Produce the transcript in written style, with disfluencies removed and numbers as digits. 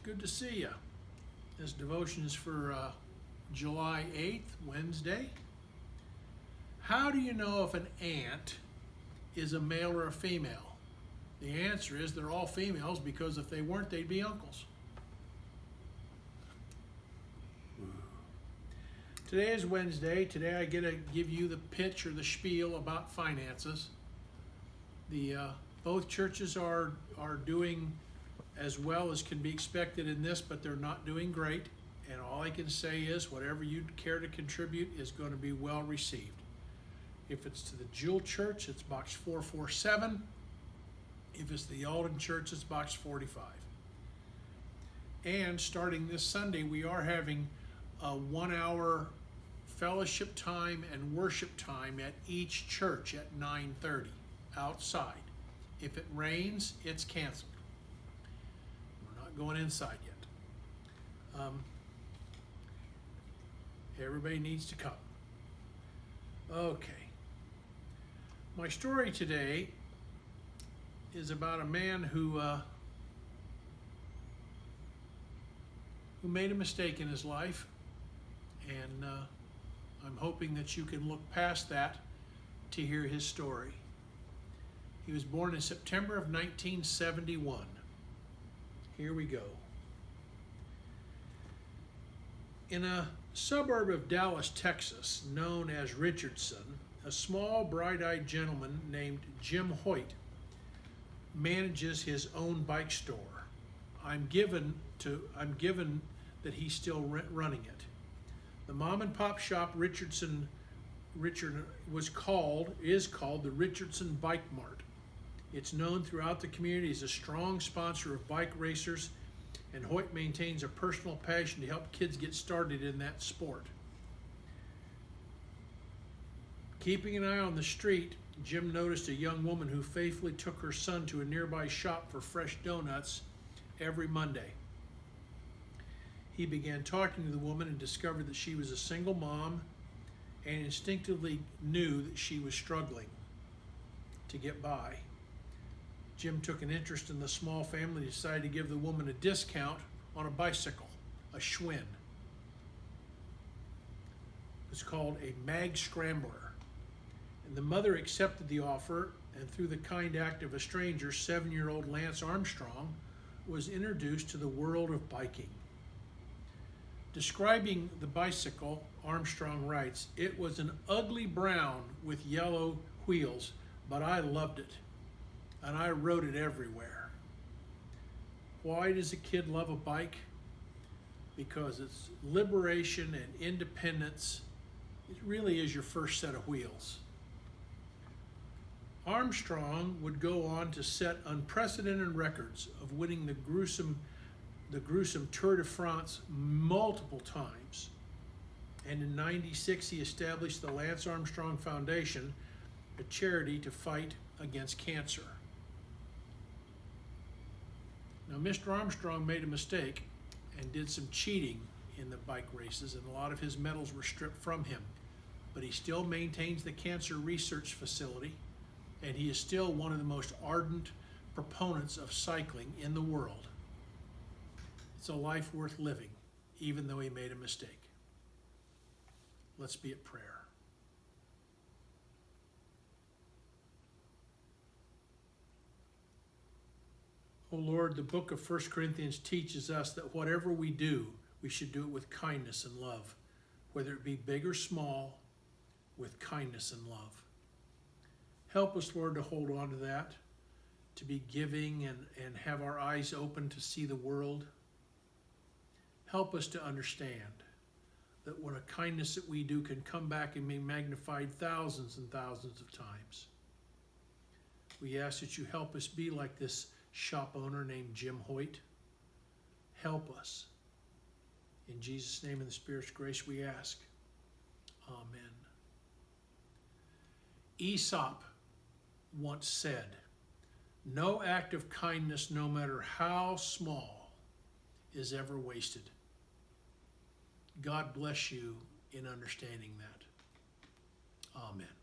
good to see you. This devotion is for July 8th, Wednesday. How do you know if an ant is a male or a female? The answer is they're all females, because if they weren't, they'd be uncles. Today is Wednesday. Today I get to give you the pitch or the spiel about finances. Both churches are doing as well as can be expected in this, but they're not doing great. And all I can say is whatever you'd care to contribute is going to be well received. If it's to the Jewel Church, it's box 447. If it's the Alden Church, it's box 45. And starting this Sunday, we are having a 1-hour fellowship time and worship time at each church at 9:30 outside. If it rains, it's canceled. We're not going inside yet. Everybody needs to come. Okay. My story today is about a man who made a mistake in his life, and I'm hoping that you can look past that to hear his story. He was born in September of 1971. Here we go. In a suburb of Dallas, Texas, known as Richardson, a small, bright-eyed gentleman named Jim Hoyt manages his own bike store. I'm given that he's still running it. The mom and pop shop is called the Richardson Bike Mart. It's known throughout the community as a strong sponsor of bike racers, and Hoyt maintains a personal passion to help kids get started in that sport. Keeping an eye on the street, Jim noticed a young woman who faithfully took her son to a nearby shop for fresh donuts every Monday. He began talking to the woman and discovered that she was a single mom and instinctively knew that she was struggling to get by. Jim took an interest in the small family and decided to give the woman a discount on a bicycle, a Schwinn. It's called a Mag Scrambler. And the mother accepted the offer, and through the kind act of a stranger, 7-year-old Lance Armstrong was introduced to the world of biking. Describing the bicycle, Armstrong writes, "It was an ugly brown with yellow wheels, but I loved it, and I rode it everywhere." Why does a kid love a bike? Because it's liberation and independence. It really is your first set of wheels. Armstrong would go on to set unprecedented records of winning the gruesome Tour de France multiple times. And in '96, he established the Lance Armstrong Foundation, a charity to fight against cancer. Now, Mr. Armstrong made a mistake and did some cheating in the bike races, and a lot of his medals were stripped from him. But he still maintains the cancer research facility, and he is still one of the most ardent proponents of cycling in the world. It's a life worth living, even though he made a mistake. Let's be at prayer. Oh Lord, the book of 1 Corinthians teaches us that whatever we do, we should do it with kindness and love, whether it be big or small, with kindness and love. Help us, Lord, to hold on to that, to be giving and have our eyes open to see the world. Help us to understand that when a kindness that we do can come back and be magnified thousands and thousands of times. We ask that you help us be like this shop owner named Jim Hoyt. Help us. In Jesus' name and the Spirit's grace we ask. Amen. Aesop once said, "No act of kindness, no matter how small, is ever wasted." God bless you in understanding that. Amen.